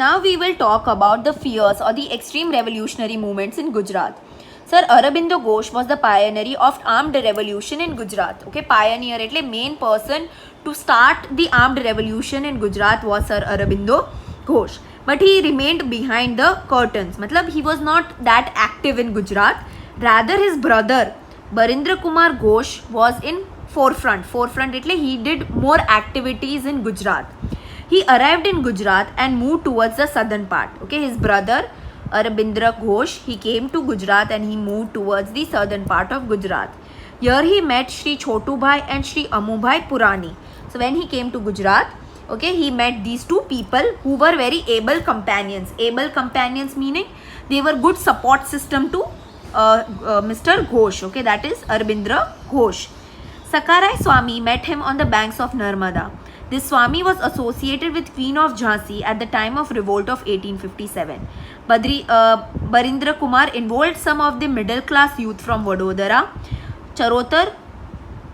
Now we will talk about the fierce or the extreme revolutionary movements in Gujarat. Sir Aurobindo Ghosh was the pioneer of armed revolution in Gujarat. Okay, pioneer એટલે main person to start the armed revolution in Gujarat was Sir Aurobindo Ghosh. But he remained behind the curtains. मतलब he was not that active in Gujarat. Rather his brother Barindra Kumar Ghosh was in forefront. Forefront એટલે he did more activities in Gujarat. He arrived in Gujarat and moved towards the southern part. Okay, his brother Aurobindo Ghosh, he came to Gujarat and he moved towards the southern part of Gujarat. Here he met Shri Chotubhai and Shri Amubhai Purani. So when he came to Gujarat, okay, he met these two people who were very able companions. Able companions meaning they were good support system to Mr. Ghosh. Okay, that is Aurobindo Ghosh. Sakarai Swami met him on the banks of Narmada. This Swami was associated with Queen of Jhansi at the time of revolt of 1857. Barindra Kumar involved some of the middle class youth from Vadodara, Charotar,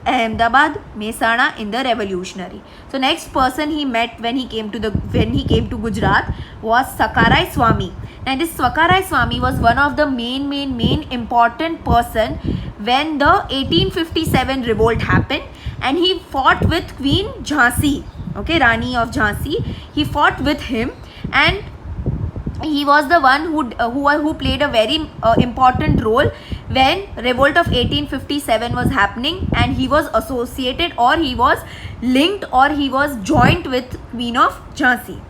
Ahmedabad, Mehsana in the revolutionary. So next person he met when he came to Gujarat was Sakarai Swami. And this Sakarai Swami was one of the main important person when the 1857 revolt happened, and he fought with Queen Jhansi, okay, Rani of Jhansi. He fought with him, and he was the one who played a very important role when revolt of 1857 was happening, and he was associated or he was linked or he was joined with Queen of Jhansi.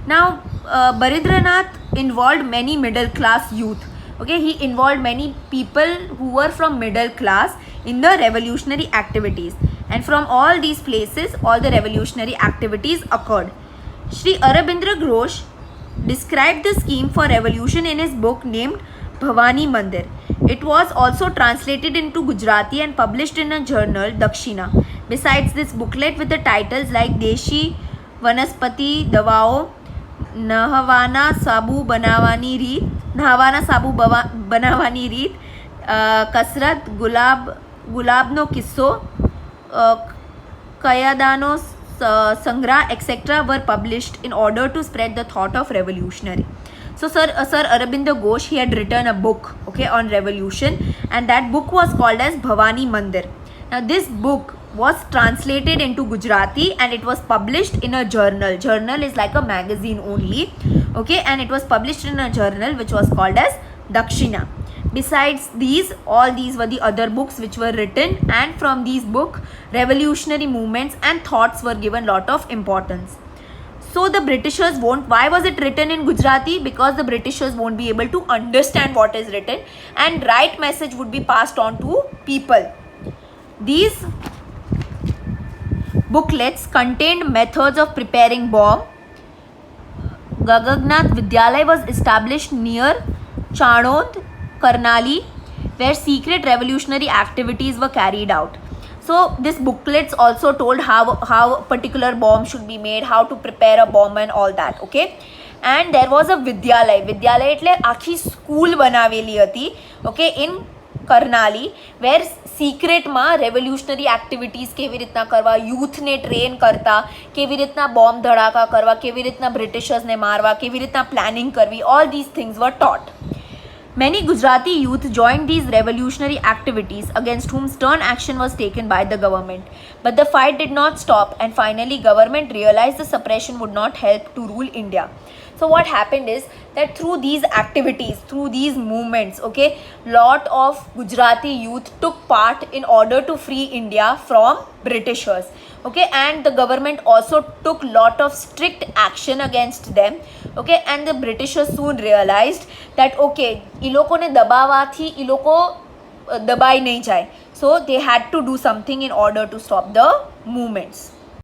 Now Barindranath involved many middle class youth. Okay, he involved many people who were from middle class in the revolutionary activities, and from all these places all the revolutionary activities occurred. Shri Aurobindo Ghosh described the scheme for revolution in his book named Bhavani Mandir. It was also translated into Gujarati and published in a journal, Dakshina. Besides this booklet with the titles like Deshi Vanaspati Davao, Nahwana Sabu Banavani Reet, Kasrat Gulabno Kisso, Kayadano Sangra, etc. were published in order to spread the thought of revolutionary. So Sir Aurobindo Ghosh, he had written a book, okay, on revolution, and that book was called as Bhavani Mandir. Now this book was translated into Gujarati and it was published in a journal. Journal is like a magazine only, okay, and it was published in a journal which was called as Dakshina. Besides these, all these were the other books which were written, and from these books revolutionary movements and thoughts were given lot of importance. So the Britishers won't, why was it written in Gujarati? Because the Britishers won't be able to understand what is written, and right message would be passed on to people. These booklets contained methods of preparing bomb. Gagagnath Vidyalaya was established near Chanod, Karnali, where secret revolutionary activities were carried out. So these booklets also told how a particular bomb should be made, how to prepare a bomb and all that, okay. And there was a Vidyalaya. Vidyalaya એટલે આખી school બનાવેલી હતી, okay, in Karnali, where secretમાં revolutionary activities કેવી રીતના કરવા, youthને train કરતા, કેવી રીતના bomb ધડાકા કરવા, કેવી રીતના Britishers ને મારવા, કેવી રીતના planning કરવી, all these things were taught. Many Gujarati youth joined these revolutionary activities, against whom stern action was taken by the government. But the fight did not stop, and finally government realized the suppression would not help to rule India. So what happened is that through these activities, through these movements, okay, lot of Gujarati youth took part in order to free India from Britishers, okay, and the government also took lot of strict action against them, okay, and the Britishers soon realized that okay, ઈ લોકોને દબાવવાથી ઈ લોકો દબાઈ નહીં જાય, so they had to do something in order to stop the movements.